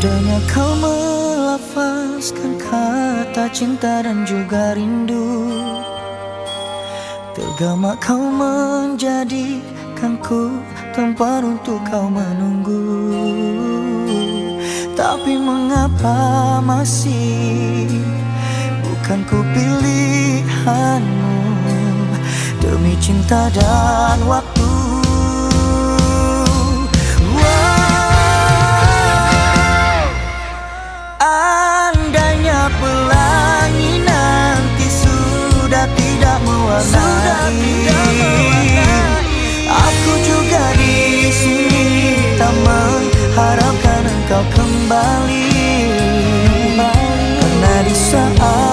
Andainya kau melafazkan kata cinta dan juga rindu, tergama kau menjadikanku tempat untuk kau menunggu. Tapi mengapa masih bukan ku pilihanmu, demi cinta dan waktu. Andainya pelangi nanti sudah tidak mewarnai, aku juga di sini tak mengharapkan engkau kembali. Karena di saat